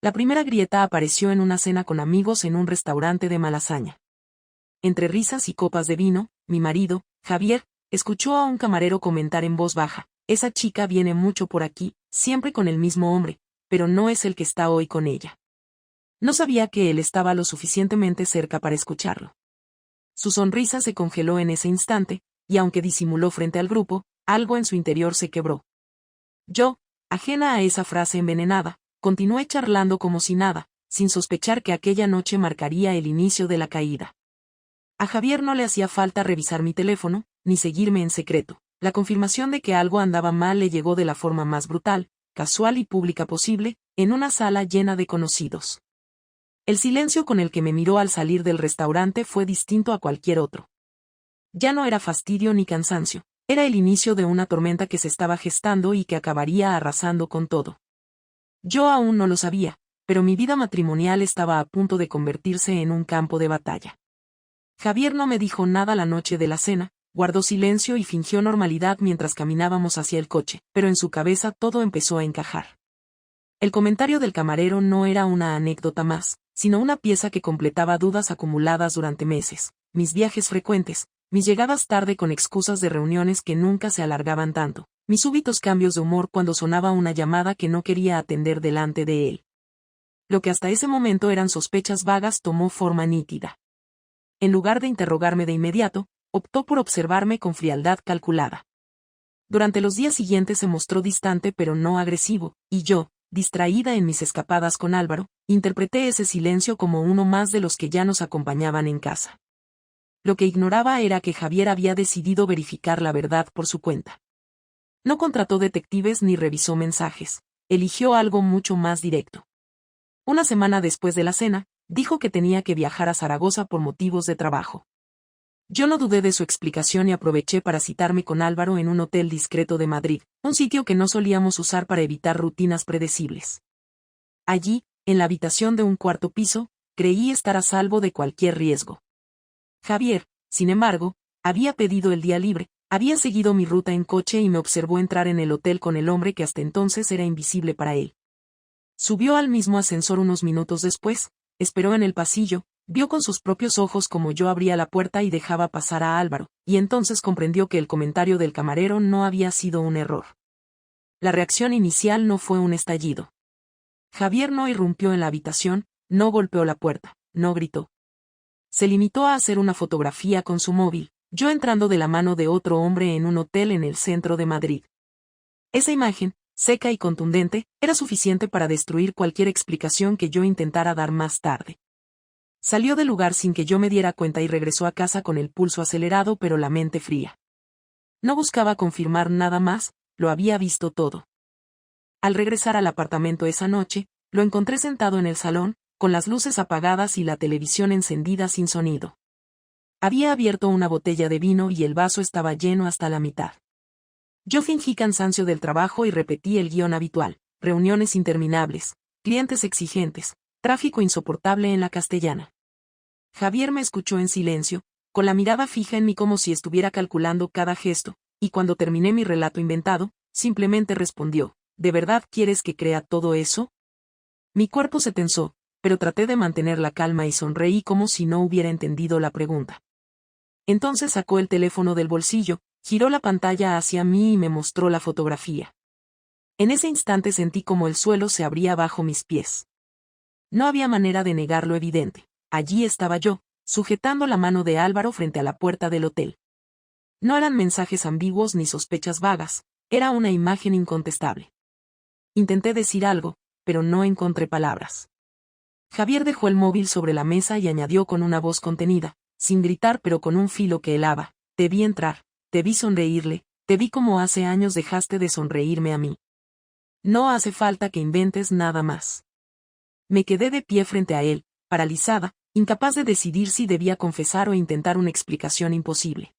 La primera grieta apareció en una cena con amigos en un restaurante de Malasaña. Entre risas y copas de vino, mi marido, Javier, escuchó a un camarero comentar en voz baja: esa chica viene mucho por aquí, siempre con el mismo hombre, pero no es el que está hoy con ella. No sabía que él estaba lo suficientemente cerca para escucharlo. Su sonrisa se congeló en ese instante, y aunque disimuló frente al grupo, algo en su interior se quebró. Yo, ajena a esa frase envenenada, continué charlando como si nada, sin sospechar que aquella noche marcaría el inicio de la caída. A Javier no le hacía falta revisar mi teléfono, ni seguirme en secreto. La confirmación de que algo andaba mal le llegó de la forma más brutal, casual y pública posible, en una sala llena de conocidos. El silencio con el que me miró al salir del restaurante fue distinto a cualquier otro. Ya no era fastidio ni cansancio, era el inicio de una tormenta que se estaba gestando y que acabaría arrasando con todo. Yo aún no lo sabía, pero mi vida matrimonial estaba a punto de convertirse en un campo de batalla. Javier no me dijo nada la noche de la cena, guardó silencio y fingió normalidad mientras caminábamos hacia el coche, pero en su cabeza todo empezó a encajar. El comentario del camarero no era una anécdota más, sino una pieza que completaba dudas acumuladas durante meses, mis viajes frecuentes, mis llegadas tarde con excusas de reuniones que nunca se alargaban tanto, mis súbitos cambios de humor cuando sonaba una llamada que no quería atender delante de él. Lo que hasta ese momento eran sospechas vagas tomó forma nítida. En lugar de interrogarme de inmediato, optó por observarme con frialdad calculada. Durante los días siguientes se mostró distante pero no agresivo, y yo, distraída en mis escapadas con Álvaro, interpreté ese silencio como uno más de los que ya nos acompañaban en casa. Lo que ignoraba era que Javier había decidido verificar la verdad por su cuenta. No contrató detectives ni revisó mensajes, eligió algo mucho más directo. Una semana después de la cena, dijo que tenía que viajar a Zaragoza por motivos de trabajo. Yo no dudé de su explicación y aproveché para citarme con Álvaro en un hotel discreto de Madrid, un sitio que no solíamos usar para evitar rutinas predecibles. Allí, en la habitación de un cuarto piso, creí estar a salvo de cualquier riesgo. Javier, sin embargo, había pedido el día libre, había seguido mi ruta en coche y me observó entrar en el hotel con el hombre que hasta entonces era invisible para él. Subió al mismo ascensor unos minutos después, esperó en el pasillo, vio con sus propios ojos cómo yo abría la puerta y dejaba pasar a Álvaro, y entonces comprendió que el comentario del camarero no había sido un error. La reacción inicial no fue un estallido. Javier no irrumpió en la habitación, no golpeó la puerta, no gritó. Se limitó a hacer una fotografía con su móvil, yo entrando de la mano de otro hombre en un hotel en el centro de Madrid. Esa imagen, seca y contundente, era suficiente para destruir cualquier explicación que yo intentara dar más tarde. Salió del lugar sin que yo me diera cuenta y regresó a casa con el pulso acelerado pero la mente fría. No buscaba confirmar nada más, lo había visto todo. Al regresar al apartamento esa noche, lo encontré sentado en el salón, con las luces apagadas y la televisión encendida sin sonido. Había abierto una botella de vino y el vaso estaba lleno hasta la mitad. Yo fingí cansancio del trabajo y repetí el guión habitual: reuniones interminables, clientes exigentes, tráfico insoportable en la Castellana. Javier me escuchó en silencio, con la mirada fija en mí como si estuviera calculando cada gesto, y cuando terminé mi relato inventado, simplemente respondió: ¿de verdad quieres que crea todo eso? Mi cuerpo se tensó, pero traté de mantener la calma y sonreí como si no hubiera entendido la pregunta. Entonces sacó el teléfono del bolsillo, giró la pantalla hacia mí y me mostró la fotografía. En ese instante sentí como el suelo se abría bajo mis pies. No había manera de negar lo evidente. Allí estaba yo, sujetando la mano de Álvaro frente a la puerta del hotel. No eran mensajes ambiguos ni sospechas vagas, era una imagen incontestable. Intenté decir algo, pero no encontré palabras. Javier dejó el móvil sobre la mesa y añadió con una voz contenida, sin gritar pero con un filo que helaba: te vi entrar, te vi sonreírle, te vi como hace años dejaste de sonreírme a mí. No hace falta que inventes nada más. Me quedé de pie frente a él, paralizada, incapaz de decidir si debía confesar o intentar una explicación imposible.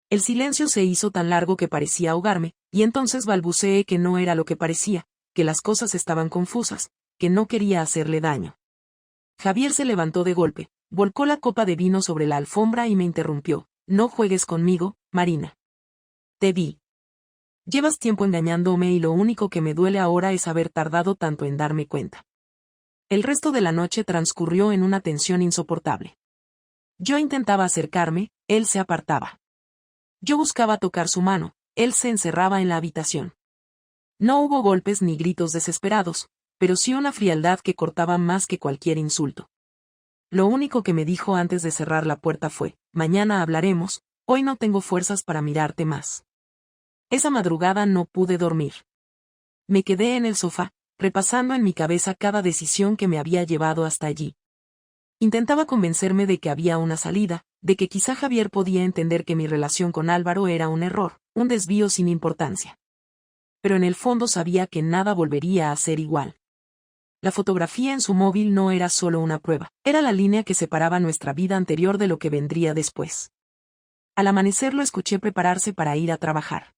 El silencio se hizo tan largo que parecía ahogarme, y entonces balbuceé que no era lo que parecía, que las cosas estaban confusas, que no quería hacerle daño. Javier se levantó de golpe, volcó la copa de vino sobre la alfombra y me interrumpió: no juegues conmigo, Marina. Te vi. Llevas tiempo engañándome y lo único que me duele ahora es haber tardado tanto en darme cuenta. El resto de la noche transcurrió en una tensión insoportable. Yo intentaba acercarme, él se apartaba. Yo buscaba tocar su mano, él se encerraba en la habitación. No hubo golpes ni gritos desesperados, pero sí una frialdad que cortaba más que cualquier insulto. Lo único que me dijo antes de cerrar la puerta fue: mañana hablaremos, hoy no tengo fuerzas para mirarte más. Esa madrugada no pude dormir. Me quedé en el sofá, repasando en mi cabeza cada decisión que me había llevado hasta allí. Intentaba convencerme de que había una salida, de que quizá Javier podía entender que mi relación con Álvaro era un error, un desvío sin importancia. Pero en el fondo sabía que nada volvería a ser igual. La fotografía en su móvil no era solo una prueba, era la línea que separaba nuestra vida anterior de lo que vendría después. Al amanecer lo escuché prepararse para ir a trabajar.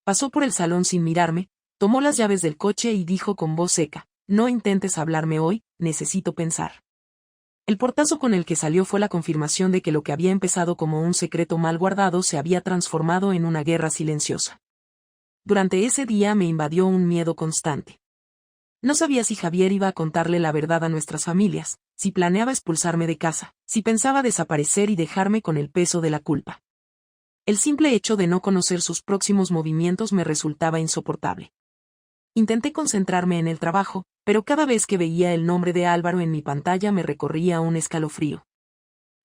Pasó por el salón sin mirarme, tomó las llaves del coche y dijo con voz seca: no intentes hablarme hoy, necesito pensar. El portazo con el que salió fue la confirmación de que lo que había empezado como un secreto mal guardado se había transformado en una guerra silenciosa. Durante ese día me invadió un miedo constante. No sabía si Javier iba a contarle la verdad a nuestras familias, si planeaba expulsarme de casa, si pensaba desaparecer y dejarme con el peso de la culpa. El simple hecho de no conocer sus próximos movimientos me resultaba insoportable. Intenté concentrarme en el trabajo, pero cada vez que veía el nombre de Álvaro en mi pantalla me recorría un escalofrío.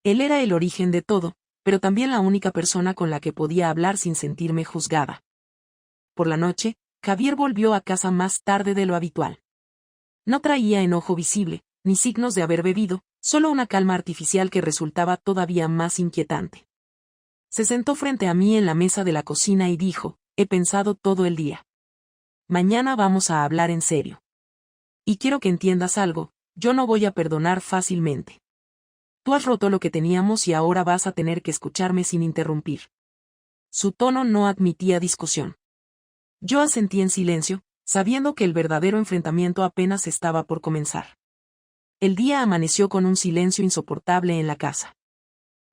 Él era el origen de todo, pero también la única persona con la que podía hablar sin sentirme juzgada. Por la noche, Javier volvió a casa más tarde de lo habitual. No traía enojo visible, ni signos de haber bebido, solo una calma artificial que resultaba todavía más inquietante. Se sentó frente a mí en la mesa de la cocina y dijo: he pensado todo el día. Mañana vamos a hablar en serio. Y quiero que entiendas algo, yo no voy a perdonar fácilmente. Tú has roto lo que teníamos y ahora vas a tener que escucharme sin interrumpir. Su tono no admitía discusión. Yo asentí en silencio, sabiendo que el verdadero enfrentamiento apenas estaba por comenzar. El día amaneció con un silencio insoportable en la casa.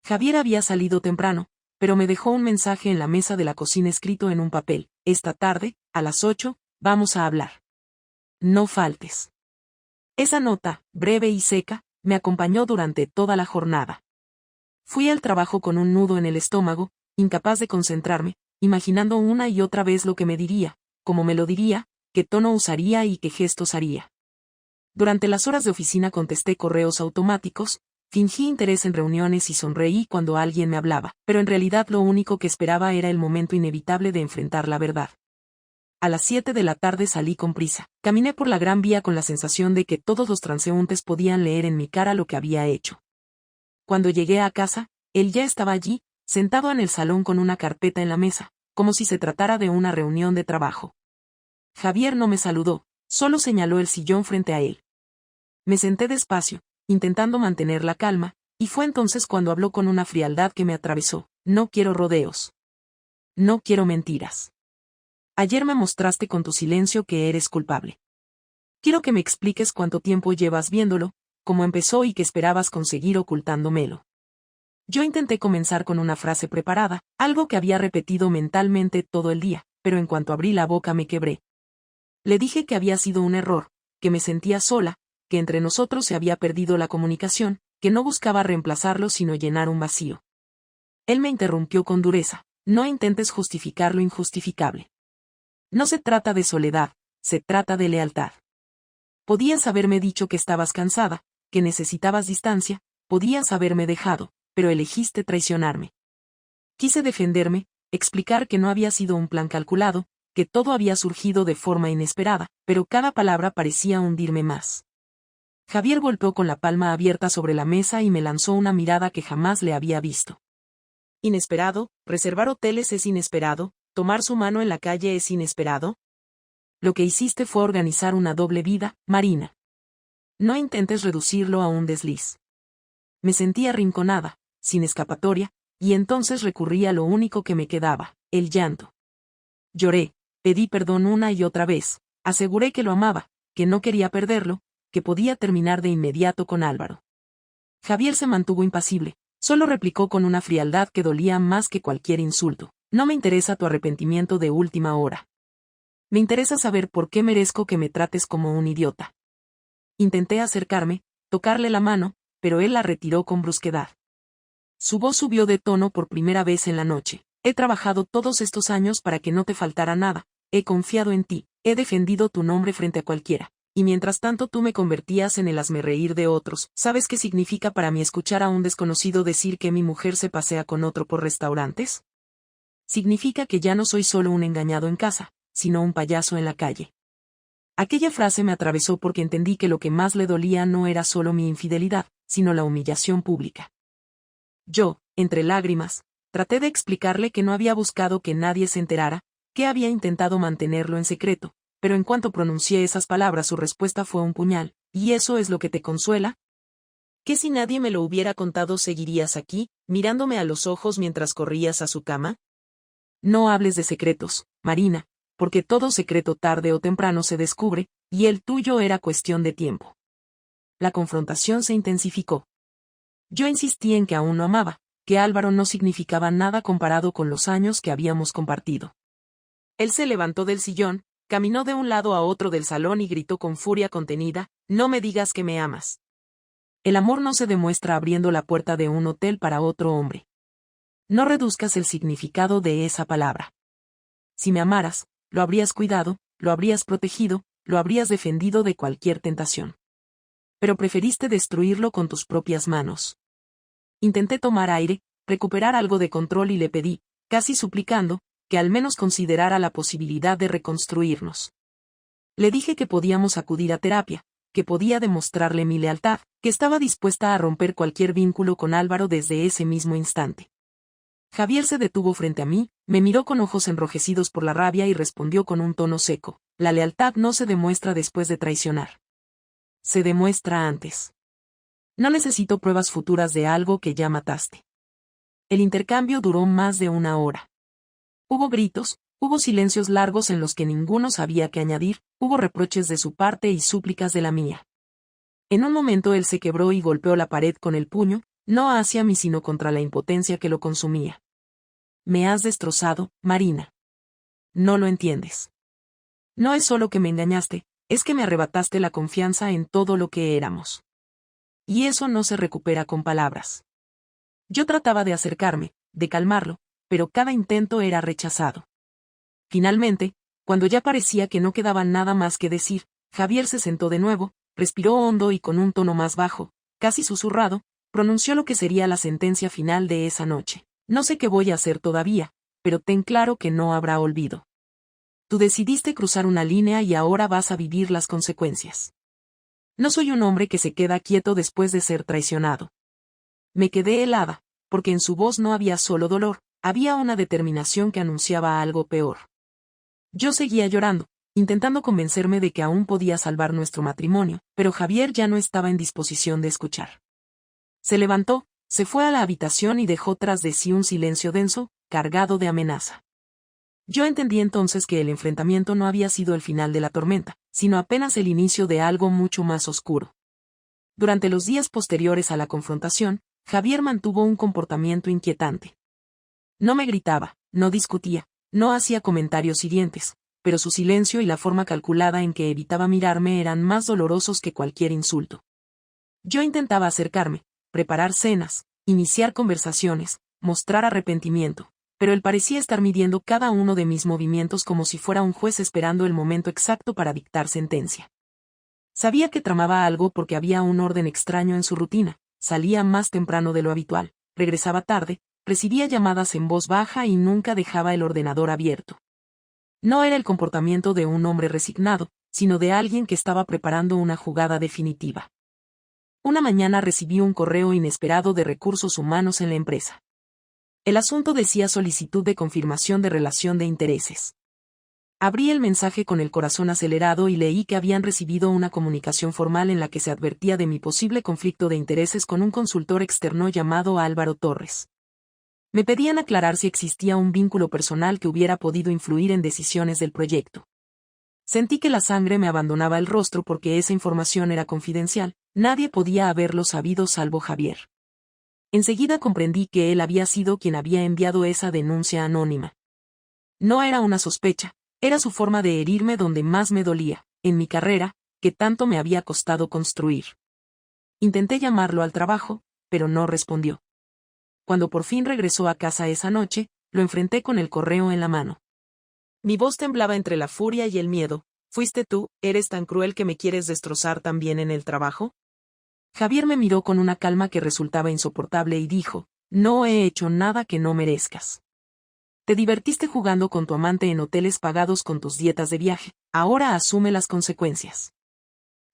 Javier había salido temprano, pero me dejó un mensaje en la mesa de la cocina escrito en un papel: esta tarde, a las 8, vamos a hablar. No faltes. Esa nota, breve y seca, me acompañó durante toda la jornada. Fui al trabajo con un nudo en el estómago, incapaz de concentrarme, imaginando una y otra vez lo que me diría, cómo me lo diría, qué tono usaría y qué gestos haría. Durante las horas de oficina contesté correos automáticos, fingí interés en reuniones y sonreí cuando alguien me hablaba, pero en realidad lo único que esperaba era el momento inevitable de enfrentar la verdad. A las 7 de la tarde salí con prisa. Caminé por la Gran Vía con la sensación de que todos los transeúntes podían leer en mi cara lo que había hecho. Cuando llegué a casa, él ya estaba allí, sentado en el salón con una carpeta en la mesa, como si se tratara de una reunión de trabajo. Javier no me saludó, solo señaló el sillón frente a él. Me senté despacio, intentando mantener la calma, y fue entonces cuando habló con una frialdad que me atravesó: no quiero rodeos. No quiero mentiras. Ayer me mostraste con tu silencio que eres culpable. Quiero que me expliques cuánto tiempo llevas viéndolo, cómo empezó y qué esperabas conseguir ocultándomelo. Yo intenté comenzar con una frase preparada, algo que había repetido mentalmente todo el día, pero en cuanto abrí la boca me quebré. Le dije que había sido un error, que me sentía sola, que entre nosotros se había perdido la comunicación, que no buscaba reemplazarlo sino llenar un vacío. Él me interrumpió con dureza: no intentes justificar lo injustificable. No se trata de soledad, se trata de lealtad. Podías haberme dicho que estabas cansada, que necesitabas distancia, podías haberme dejado, pero elegiste traicionarme. Quise defenderme, explicar que no había sido un plan calculado, que todo había surgido de forma inesperada, pero cada palabra parecía hundirme más. Javier golpeó con la palma abierta sobre la mesa y me lanzó una mirada que jamás le había visto. ¿Inesperado? ¿Reservar hoteles es inesperado? ¿Tomar su mano en la calle es inesperado? Lo que hiciste fue organizar una doble vida, Marina. No intentes reducirlo a un desliz. Me sentí arrinconada, sin escapatoria, y entonces recurrí a lo único que me quedaba: el llanto. Lloré, pedí perdón una y otra vez, aseguré que lo amaba, que no quería perderlo, que podía terminar de inmediato con Álvaro. Javier se mantuvo impasible, solo replicó con una frialdad que dolía más que cualquier insulto: no me interesa tu arrepentimiento de última hora. Me interesa saber por qué merezco que me trates como un idiota. Intenté acercarme, tocarle la mano, pero él la retiró con brusquedad. Su voz subió de tono por primera vez en la noche. He trabajado todos estos años para que no te faltara nada, he confiado en ti, he defendido tu nombre frente a cualquiera, y mientras tanto tú me convertías en el hazmerreír de otros. ¿Sabes qué significa para mí escuchar a un desconocido decir que mi mujer se pasea con otro por restaurantes? Significa que ya no soy solo un engañado en casa, sino un payaso en la calle. Aquella frase me atravesó porque entendí que lo que más le dolía no era solo mi infidelidad, sino la humillación pública. Yo, entre lágrimas, traté de explicarle que no había buscado que nadie se enterara, que había intentado mantenerlo en secreto, pero en cuanto pronuncié esas palabras su respuesta fue un puñal. ¿Y eso es lo que te consuela? ¿Que si nadie me lo hubiera contado seguirías aquí, mirándome a los ojos mientras corrías a su cama? No hables de secretos, Marina, porque todo secreto tarde o temprano se descubre, y el tuyo era cuestión de tiempo. La confrontación se intensificó. Yo insistí en que aún lo amaba, que Álvaro no significaba nada comparado con los años que habíamos compartido. Él se levantó del sillón, caminó de un lado a otro del salón y gritó con furia contenida: «No me digas que me amas. El amor no se demuestra abriendo la puerta de un hotel para otro hombre. No reduzcas el significado de esa palabra. Si me amaras, lo habrías cuidado, lo habrías protegido, lo habrías defendido de cualquier tentación. Pero preferiste destruirlo con tus propias manos». Intenté tomar aire, recuperar algo de control y le pedí, casi suplicando, que al menos considerara la posibilidad de reconstruirnos. Le dije que podíamos acudir a terapia, que podía demostrarle mi lealtad, que estaba dispuesta a romper cualquier vínculo con Álvaro desde ese mismo instante. Javier se detuvo frente a mí, me miró con ojos enrojecidos por la rabia y respondió con un tono seco: «La lealtad no se demuestra después de traicionar. Se demuestra antes. No necesito pruebas futuras de algo que ya mataste». El intercambio duró más de una hora. Hubo gritos, hubo silencios largos en los que ninguno sabía qué añadir, hubo reproches de su parte y súplicas de la mía. En un momento él se quebró y golpeó la pared con el puño, no hacia mí sino contra la impotencia que lo consumía. «Me has destrozado, Marina. No lo entiendes. No es solo que me engañaste, es que me arrebataste la confianza en todo lo que éramos. Y eso no se recupera con palabras». Yo trataba de acercarme, de calmarlo, pero cada intento era rechazado. Finalmente, cuando ya parecía que no quedaba nada más que decir, Javier se sentó de nuevo, respiró hondo y con un tono más bajo, casi susurrado, pronunció lo que sería la sentencia final de esa noche. «No sé qué voy a hacer todavía, pero ten claro que no habrá olvido. Tú decidiste cruzar una línea y ahora vas a vivir las consecuencias. No soy un hombre que se queda quieto después de ser traicionado». Me quedé helada, porque en su voz no había solo dolor, había una determinación que anunciaba algo peor. Yo seguía llorando, intentando convencerme de que aún podía salvar nuestro matrimonio, pero Javier ya no estaba en disposición de escuchar. Se levantó, se fue a la habitación y dejó tras de sí un silencio denso, cargado de amenaza. Yo entendí entonces que el enfrentamiento no había sido el final de la tormenta, sino apenas el inicio de algo mucho más oscuro. Durante los días posteriores a la confrontación, Javier mantuvo un comportamiento inquietante. No me gritaba, no discutía, no hacía comentarios hirientes, pero su silencio y la forma calculada en que evitaba mirarme eran más dolorosos que cualquier insulto. Yo intentaba acercarme, preparar cenas, iniciar conversaciones, mostrar arrepentimiento, pero él parecía estar midiendo cada uno de mis movimientos como si fuera un juez esperando el momento exacto para dictar sentencia. Sabía que tramaba algo porque había un orden extraño en su rutina: salía más temprano de lo habitual, regresaba tarde, recibía llamadas en voz baja y nunca dejaba el ordenador abierto. No era el comportamiento de un hombre resignado, sino de alguien que estaba preparando una jugada definitiva. Una mañana recibí un correo inesperado de recursos humanos en la empresa. El asunto decía solicitud de confirmación de relación de intereses. Abrí el mensaje con el corazón acelerado y leí que habían recibido una comunicación formal en la que se advertía de mi posible conflicto de intereses con un consultor externo llamado Álvaro Torres. Me pedían aclarar si existía un vínculo personal que hubiera podido influir en decisiones del proyecto. Sentí que la sangre me abandonaba el rostro porque esa información era confidencial, nadie podía haberlo sabido salvo Javier. Enseguida comprendí que él había sido quien había enviado esa denuncia anónima. No era una sospecha, era su forma de herirme donde más me dolía, en mi carrera, que tanto me había costado construir. Intenté llamarlo al trabajo, pero no respondió. Cuando por fin regresó a casa esa noche, lo enfrenté con el correo en la mano. Mi voz temblaba entre la furia y el miedo. ¿Fuiste tú? ¿Eres tan cruel que me quieres destrozar también en el trabajo? Javier me miró con una calma que resultaba insoportable y dijo, no he hecho nada que no merezcas. Te divertiste jugando con tu amante en hoteles pagados con tus dietas de viaje, ahora asume las consecuencias.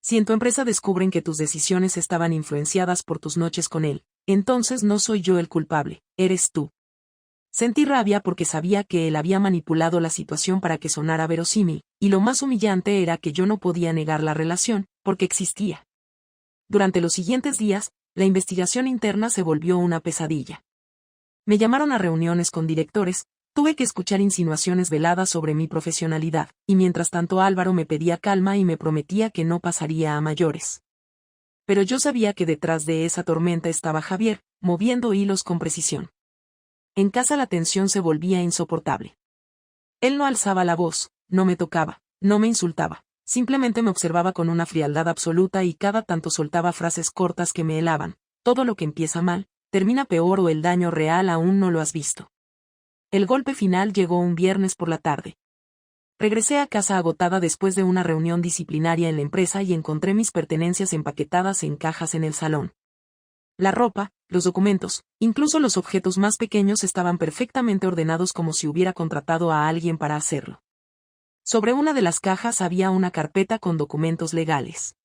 Si en tu empresa descubren que tus decisiones estaban influenciadas por tus noches con él, entonces no soy yo el culpable, eres tú. Sentí rabia porque sabía que él había manipulado la situación para que sonara verosímil, y lo más humillante era que yo no podía negar la relación, porque existía. Durante los siguientes días, la investigación interna se volvió una pesadilla. Me llamaron a reuniones con directores, tuve que escuchar insinuaciones veladas sobre mi profesionalidad, y mientras tanto Álvaro me pedía calma y me prometía que no pasaría a mayores. Pero yo sabía que detrás de esa tormenta estaba Javier, moviendo hilos con precisión. En casa la tensión se volvía insoportable. Él no alzaba la voz, no me tocaba, no me insultaba, simplemente me observaba con una frialdad absoluta y cada tanto soltaba frases cortas que me helaban. Todo lo que empieza mal, termina peor o el daño real aún no lo has visto. El golpe final llegó un viernes por la tarde. Regresé a casa agotada después de una reunión disciplinaria en la empresa y encontré mis pertenencias empaquetadas en cajas en el salón. La ropa, los documentos, incluso los objetos más pequeños estaban perfectamente ordenados como si hubiera contratado a alguien para hacerlo. Sobre una de las cajas había una carpeta con documentos legales.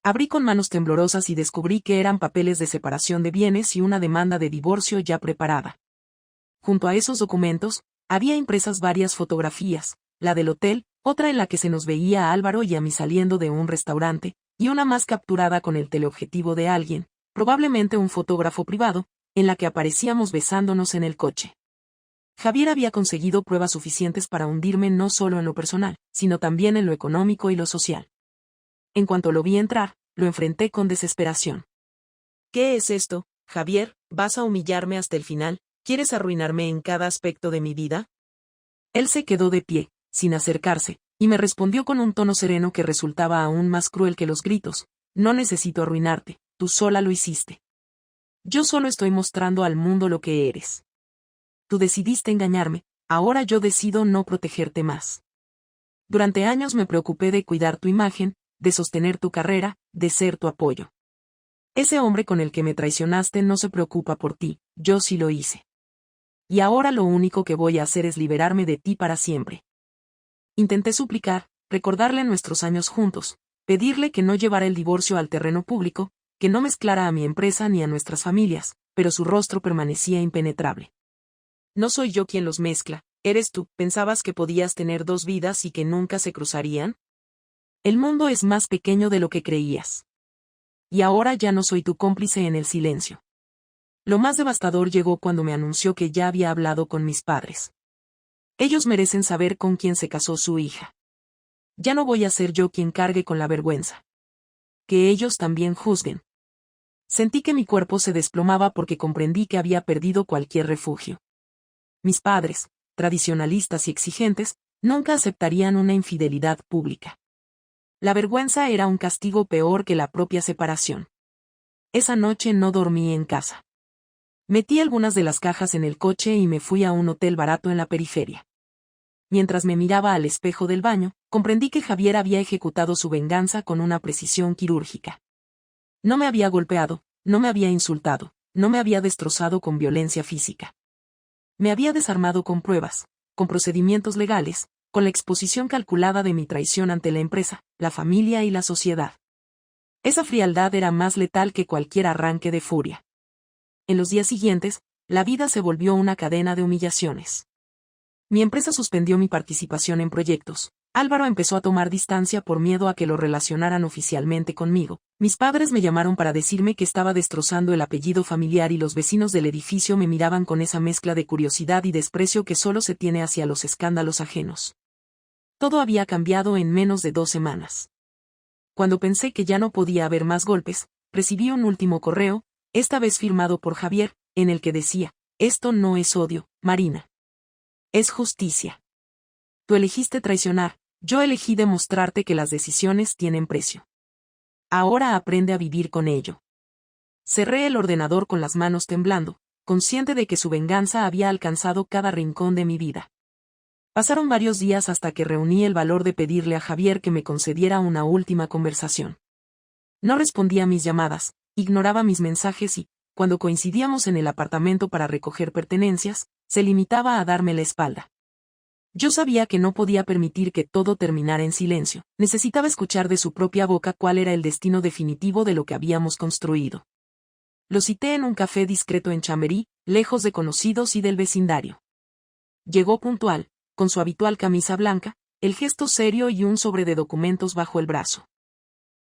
Abrí con manos temblorosas y descubrí que eran papeles de separación de bienes y una demanda de divorcio ya preparada. Junto a esos documentos, había impresas varias fotografías, la del hotel, otra en la que se nos veía a Álvaro y a mí saliendo de un restaurante, y una más capturada con el teleobjetivo de alguien, probablemente un fotógrafo privado, en la que aparecíamos besándonos en el coche. Javier había conseguido pruebas suficientes para hundirme no solo en lo personal, sino también en lo económico y lo social. En cuanto lo vi entrar, lo enfrenté con desesperación. ¿Qué es esto, Javier? ¿Vas a humillarme hasta el final? ¿Quieres arruinarme en cada aspecto de mi vida? Él se quedó de pie, sin acercarse, y me respondió con un tono sereno que resultaba aún más cruel que los gritos. No necesito arruinarte, tú sola lo hiciste. Yo solo estoy mostrando al mundo lo que eres. Tú decidiste engañarme, ahora yo decido no protegerte más. Durante años me preocupé de cuidar tu imagen, de sostener tu carrera, de ser tu apoyo. Ese hombre con el que me traicionaste no se preocupa por ti, yo sí lo hice. Y ahora lo único que voy a hacer es liberarme de ti para siempre. Intenté suplicar, recordarle nuestros años juntos, pedirle que no llevara el divorcio al terreno público, que no mezclara a mi empresa ni a nuestras familias, pero su rostro permanecía impenetrable. No soy yo quien los mezcla, eres tú. ¿Pensabas que podías tener dos vidas y que nunca se cruzarían? El mundo es más pequeño de lo que creías. Y ahora ya no soy tu cómplice en el silencio. Lo más devastador llegó cuando me anunció que ya había hablado con mis padres. Ellos merecen saber con quién se casó su hija. Ya no voy a ser yo quien cargue con la vergüenza. Que ellos también juzguen. Sentí que mi cuerpo se desplomaba porque comprendí que había perdido cualquier refugio. Mis padres, tradicionalistas y exigentes, nunca aceptarían una infidelidad pública. La vergüenza era un castigo peor que la propia separación. Esa noche no dormí en casa. Metí algunas de las cajas en el coche y me fui a un hotel barato en la periferia. Mientras me miraba al espejo del baño, comprendí que Javier había ejecutado su venganza con una precisión quirúrgica. No me había golpeado, no me había insultado, no me había destrozado con violencia física. Me había desarmado con pruebas, con procedimientos legales, con la exposición calculada de mi traición ante la empresa, la familia y la sociedad. Esa frialdad era más letal que cualquier arranque de furia. En los días siguientes, la vida se volvió una cadena de humillaciones. Mi empresa suspendió mi participación en proyectos. Álvaro empezó a tomar distancia por miedo a que lo relacionaran oficialmente conmigo. Mis padres me llamaron para decirme que estaba destrozando el apellido familiar y los vecinos del edificio me miraban con esa mezcla de curiosidad y desprecio que solo se tiene hacia los escándalos ajenos. Todo había cambiado en menos de 2 semanas. Cuando pensé que ya no podía haber más golpes, recibí un último correo, esta vez firmado por Javier, en el que decía, esto no es odio, Marina. Es justicia. Tú elegiste traicionar, Yo elegí demostrarte que las decisiones tienen precio. Ahora aprende a vivir con ello. Cerré el ordenador con las manos temblando, consciente de que su venganza había alcanzado cada rincón de mi vida. Pasaron varios días hasta que reuní el valor de pedirle a Javier que me concediera una última conversación. No respondía a mis llamadas, ignoraba mis mensajes y, cuando coincidíamos en el apartamento para recoger pertenencias, se limitaba a darme la espalda. Yo sabía que no podía permitir que todo terminara en silencio, necesitaba escuchar de su propia boca cuál era el destino definitivo de lo que habíamos construido. Lo cité en un café discreto en Chamberí, lejos de conocidos y del vecindario. Llegó puntual, con su habitual camisa blanca, el gesto serio y un sobre de documentos bajo el brazo.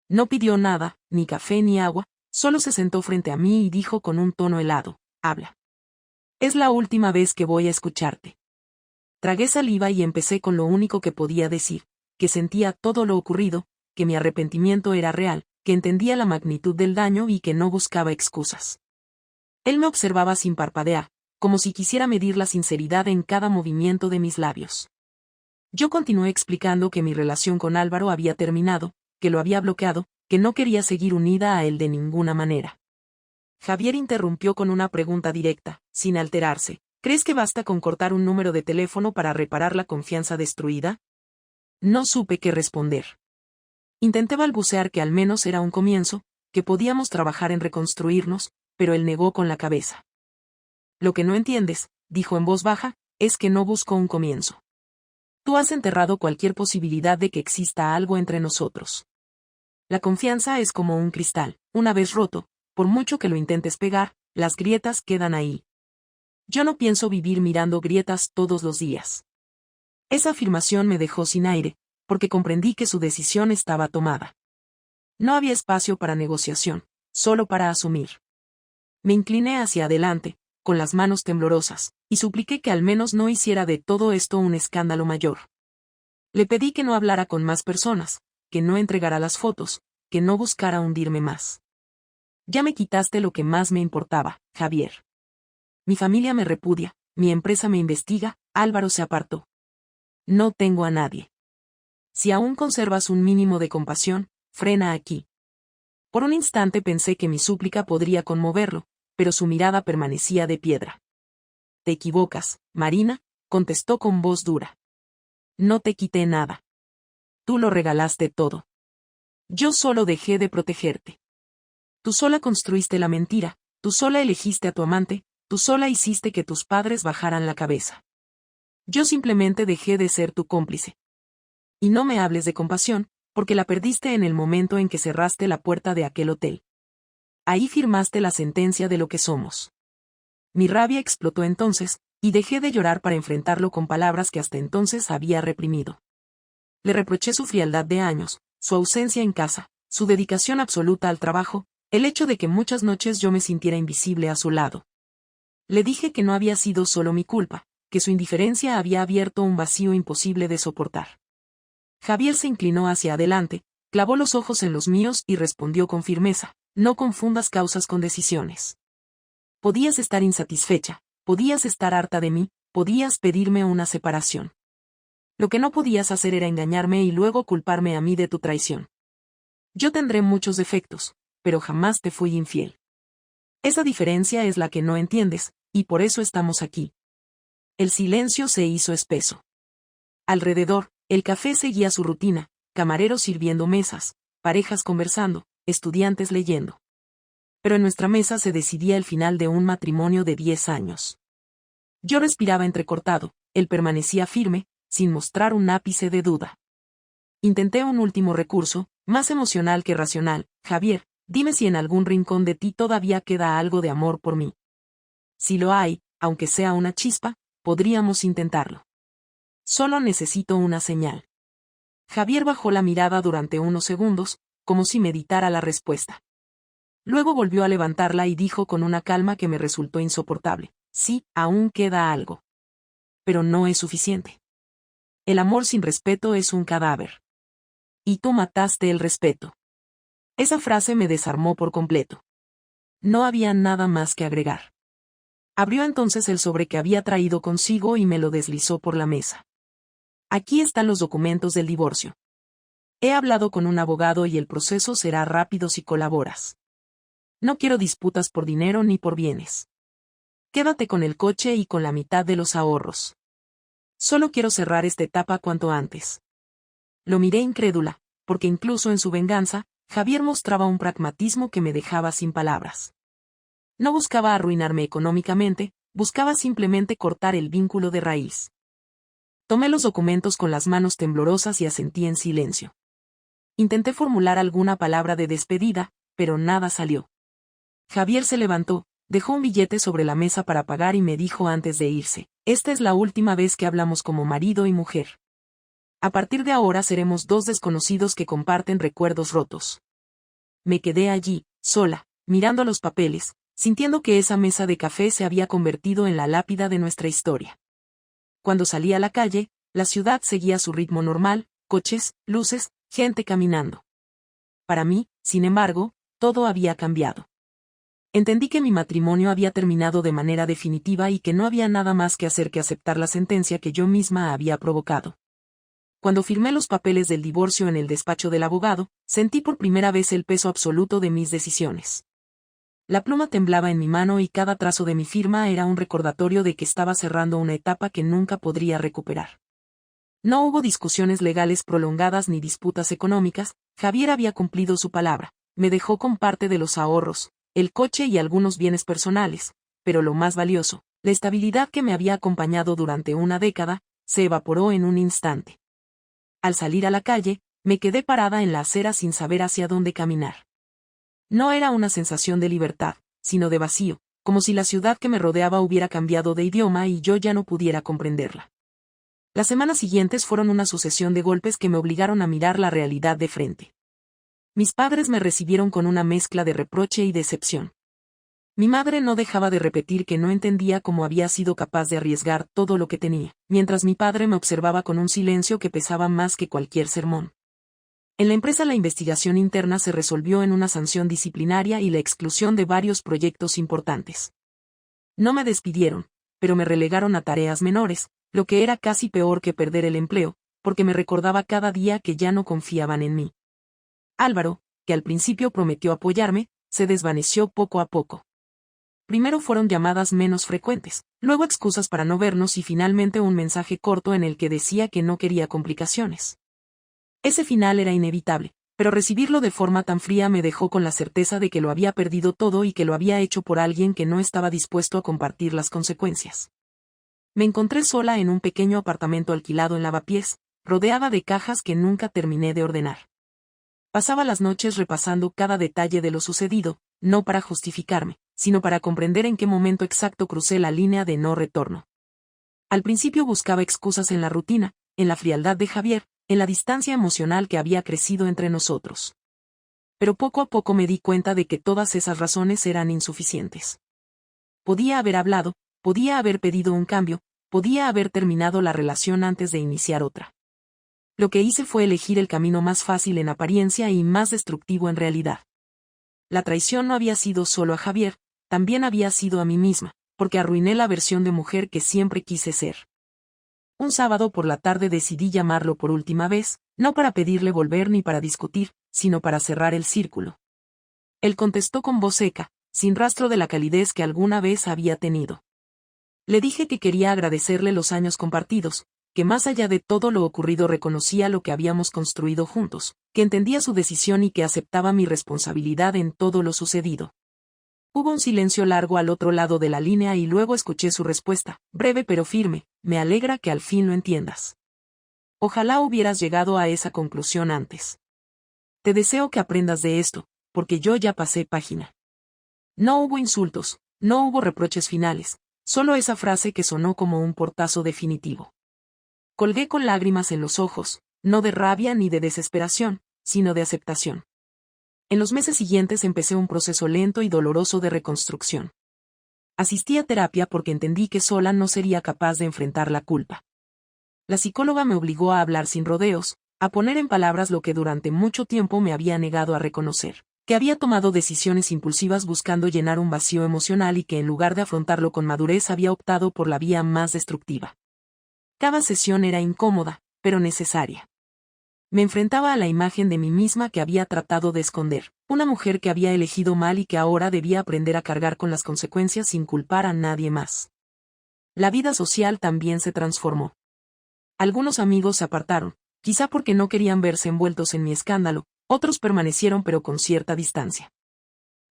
No pidió nada, ni café ni agua, solo se sentó frente a mí y dijo con un tono helado: habla. Es la última vez que voy a escucharte. Tragué saliva y empecé con lo único que podía decir, que sentía todo lo ocurrido, que mi arrepentimiento era real, que entendía la magnitud del daño y que no buscaba excusas. Él me observaba sin parpadear, como si quisiera medir la sinceridad en cada movimiento de mis labios. Yo continué explicando que mi relación con Álvaro había terminado, que lo había bloqueado, que no quería seguir unida a él de ninguna manera. Javier interrumpió con una pregunta directa, sin alterarse: ¿crees que basta con cortar un número de teléfono para reparar la confianza destruida? No supe qué responder. Intenté balbucear que al menos era un comienzo, que podíamos trabajar en reconstruirnos, pero él negó con la cabeza. Lo que no entiendes, dijo en voz baja, es que no busco un comienzo. Tú has enterrado cualquier posibilidad de que exista algo entre nosotros. La confianza es como un cristal, una vez roto, por mucho que lo intentes pegar, las grietas quedan ahí. Yo no pienso vivir mirando grietas todos los días. Esa afirmación me dejó sin aire, porque comprendí que su decisión estaba tomada. No había espacio para negociación, solo para asumir. Me incliné hacia adelante, con las manos temblorosas, y supliqué que al menos no hiciera de todo esto un escándalo mayor. Le pedí que no hablara con más personas, que no entregara las fotos, que no buscara hundirme más. Ya me quitaste lo que más me importaba, Javier. Mi familia me repudia, mi empresa me investiga, Álvaro se apartó. No tengo a nadie. Si aún conservas un mínimo de compasión, frena aquí. Por un instante pensé que mi súplica podría conmoverlo, pero su mirada permanecía de piedra. Te equivocas, Marina, contestó con voz dura. No te quité nada. Tú lo regalaste todo. Yo solo dejé de protegerte. Tú sola construiste la mentira, tú sola elegiste a tu amante, tú sola hiciste que tus padres bajaran la cabeza. Yo simplemente dejé de ser tu cómplice. Y no me hables de compasión, porque la perdiste en el momento en que cerraste la puerta de aquel hotel. Ahí firmaste la sentencia de lo que somos. Mi rabia explotó entonces, y dejé de llorar para enfrentarlo con palabras que hasta entonces había reprimido. Le reproché su frialdad de años, su ausencia en casa, su dedicación absoluta al trabajo, el hecho de que muchas noches yo me sintiera invisible a su lado. Le dije que no había sido solo mi culpa, que su indiferencia había abierto un vacío imposible de soportar. Javier se inclinó hacia adelante, clavó los ojos en los míos y respondió con firmeza: no confundas causas con decisiones. Podías estar insatisfecha, podías estar harta de mí, podías pedirme una separación. Lo que no podías hacer era engañarme y luego culparme a mí de tu traición. Yo tendré muchos defectos, pero jamás te fui infiel. Esa diferencia es la que no entiendes, y por eso estamos aquí. El silencio se hizo espeso. Alrededor, el café seguía su rutina, camareros sirviendo mesas, parejas conversando, estudiantes leyendo. Pero en nuestra mesa se decidía el final de un matrimonio de 10 años. Yo respiraba entrecortado, él permanecía firme, sin mostrar un ápice de duda. Intenté un último recurso, más emocional que racional: Javier, dime si en algún rincón de ti todavía queda algo de amor por mí. Si lo hay, aunque sea una chispa, podríamos intentarlo. Solo necesito una señal. Javier bajó la mirada durante unos segundos, como si meditara la respuesta. Luego volvió a levantarla y dijo con una calma que me resultó insoportable: sí, aún queda algo. Pero no es suficiente. El amor sin respeto es un cadáver. Y tú mataste el respeto. Esa frase me desarmó por completo. No había nada más que agregar. Abrió entonces el sobre que había traído consigo y me lo deslizó por la mesa. Aquí están los documentos del divorcio. He hablado con un abogado y el proceso será rápido si colaboras. No quiero disputas por dinero ni por bienes. Quédate con el coche y con la mitad de los ahorros. Solo quiero cerrar esta etapa cuanto antes. Lo miré incrédula, porque incluso en su venganza, Javier mostraba un pragmatismo que me dejaba sin palabras. No buscaba arruinarme económicamente, buscaba simplemente cortar el vínculo de raíz. Tomé los documentos con las manos temblorosas y asentí en silencio. Intenté formular alguna palabra de despedida, pero nada salió. Javier se levantó, dejó un billete sobre la mesa para pagar y me dijo antes de irse: esta es la última vez que hablamos como marido y mujer. A partir de ahora seremos dos desconocidos que comparten recuerdos rotos. Me quedé allí, sola, mirando los papeles, sintiendo que esa mesa de café se había convertido en la lápida de nuestra historia. Cuando salí a la calle, la ciudad seguía su ritmo normal, coches, luces, gente caminando. Para mí, sin embargo, todo había cambiado. Entendí que mi matrimonio había terminado de manera definitiva y que no había nada más que hacer que aceptar la sentencia que yo misma había provocado. Cuando firmé los papeles del divorcio en el despacho del abogado, sentí por primera vez el peso absoluto de mis decisiones. La pluma temblaba en mi mano y cada trazo de mi firma era un recordatorio de que estaba cerrando una etapa que nunca podría recuperar. No hubo discusiones legales prolongadas ni disputas económicas. Javier había cumplido su palabra, me dejó con parte de los ahorros, el coche y algunos bienes personales, pero lo más valioso, la estabilidad que me había acompañado durante una década, se evaporó en un instante. Al salir a la calle, me quedé parada en la acera sin saber hacia dónde caminar. No era una sensación de libertad, sino de vacío, como si la ciudad que me rodeaba hubiera cambiado de idioma y yo ya no pudiera comprenderla. Las semanas siguientes fueron una sucesión de golpes que me obligaron a mirar la realidad de frente. Mis padres me recibieron con una mezcla de reproche y decepción. Mi madre no dejaba de repetir que no entendía cómo había sido capaz de arriesgar todo lo que tenía, mientras mi padre me observaba con un silencio que pesaba más que cualquier sermón. En la empresa la investigación interna se resolvió en una sanción disciplinaria y la exclusión de varios proyectos importantes. No me despidieron, pero me relegaron a tareas menores, lo que era casi peor que perder el empleo, porque me recordaba cada día que ya no confiaban en mí. Álvaro, que al principio prometió apoyarme, se desvaneció poco a poco. Primero fueron llamadas menos frecuentes, luego excusas para no vernos y finalmente un mensaje corto en el que decía que no quería complicaciones. Ese final era inevitable, pero recibirlo de forma tan fría me dejó con la certeza de que lo había perdido todo y que lo había hecho por alguien que no estaba dispuesto a compartir las consecuencias. Me encontré sola en un pequeño apartamento alquilado en Lavapiés, rodeada de cajas que nunca terminé de ordenar. Pasaba las noches repasando cada detalle de lo sucedido, no para justificarme, sino para comprender en qué momento exacto crucé la línea de no retorno. Al principio buscaba excusas en la rutina, en la frialdad de Javier, en la distancia emocional que había crecido entre nosotros. Pero poco a poco me di cuenta de que todas esas razones eran insuficientes. Podía haber hablado, podía haber pedido un cambio, podía haber terminado la relación antes de iniciar otra. Lo que hice fue elegir el camino más fácil en apariencia y más destructivo en realidad. La traición no había sido solo a Javier, también había sido a mí misma, porque arruiné la versión de mujer que siempre quise ser. Un sábado por la tarde decidí llamarlo por última vez, no para pedirle volver ni para discutir, sino para cerrar el círculo. Él contestó con voz seca, sin rastro de la calidez que alguna vez había tenido. Le dije que quería agradecerle los años compartidos, que más allá de todo lo ocurrido reconocía lo que habíamos construido juntos, que entendía su decisión y que aceptaba mi responsabilidad en todo lo sucedido. Hubo un silencio largo al otro lado de la línea y luego escuché su respuesta, breve pero firme: me alegra que al fin lo entiendas. Ojalá hubieras llegado a esa conclusión antes. Te deseo que aprendas de esto, porque yo ya pasé página. No hubo insultos, no hubo reproches finales, solo esa frase que sonó como un portazo definitivo. Colgué con lágrimas en los ojos, no de rabia ni de desesperación, sino de aceptación. En los meses siguientes empecé un proceso lento y doloroso de reconstrucción. Asistí a terapia porque entendí que sola no sería capaz de enfrentar la culpa. La psicóloga me obligó a hablar sin rodeos, a poner en palabras lo que durante mucho tiempo me había negado a reconocer, que había tomado decisiones impulsivas buscando llenar un vacío emocional y que en lugar de afrontarlo con madurez había optado por la vía más destructiva. Cada sesión era incómoda, pero necesaria. Me enfrentaba a la imagen de mí misma que había tratado de esconder, una mujer que había elegido mal y que ahora debía aprender a cargar con las consecuencias sin culpar a nadie más. La vida social también se transformó. Algunos amigos se apartaron, quizá porque no querían verse envueltos en mi escándalo, otros permanecieron pero con cierta distancia.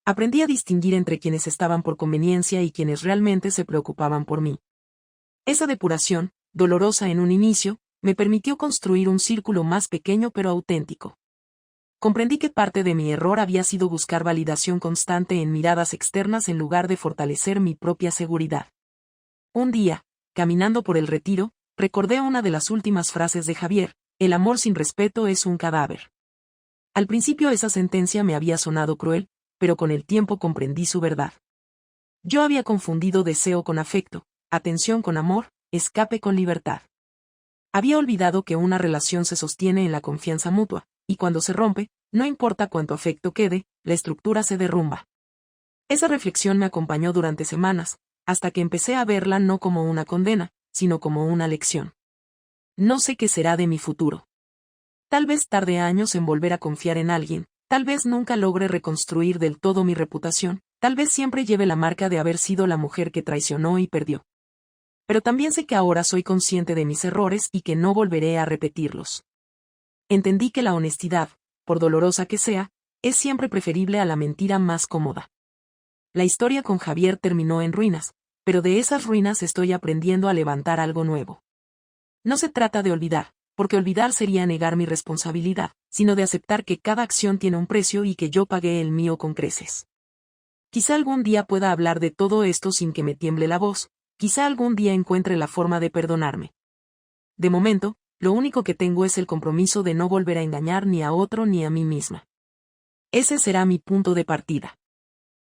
Aprendí a distinguir entre quienes estaban por conveniencia y quienes realmente se preocupaban por mí. Esa depuración, dolorosa en un inicio, me permitió construir un círculo más pequeño pero auténtico. Comprendí que parte de mi error había sido buscar validación constante en miradas externas en lugar de fortalecer mi propia seguridad. Un día, caminando por el retiro, recordé una de las últimas frases de Javier: el amor sin respeto es un cadáver. Al principio esa sentencia me había sonado cruel, pero con el tiempo comprendí su verdad. Yo había confundido deseo con afecto, atención con amor, escape con libertad. Había olvidado que una relación se sostiene en la confianza mutua, y cuando se rompe, no importa cuánto afecto quede, la estructura se derrumba. Esa reflexión me acompañó durante semanas, hasta que empecé a verla no como una condena, sino como una lección. No sé qué será de mi futuro. Tal vez tarde años en volver a confiar en alguien, tal vez nunca logre reconstruir del todo mi reputación, tal vez siempre lleve la marca de haber sido la mujer que traicionó y perdió. Pero también sé que ahora soy consciente de mis errores y que no volveré a repetirlos. Entendí que la honestidad, por dolorosa que sea, es siempre preferible a la mentira más cómoda. La historia con Javier terminó en ruinas, pero de esas ruinas estoy aprendiendo a levantar algo nuevo. No se trata de olvidar, porque olvidar sería negar mi responsabilidad, sino de aceptar que cada acción tiene un precio y que yo pagué el mío con creces. Quizá algún día pueda hablar de todo esto sin que me tiemble la voz, quizá algún día encuentre la forma de perdonarme. De momento, lo único que tengo es el compromiso de no volver a engañar ni a otro ni a mí misma. Ese será mi punto de partida.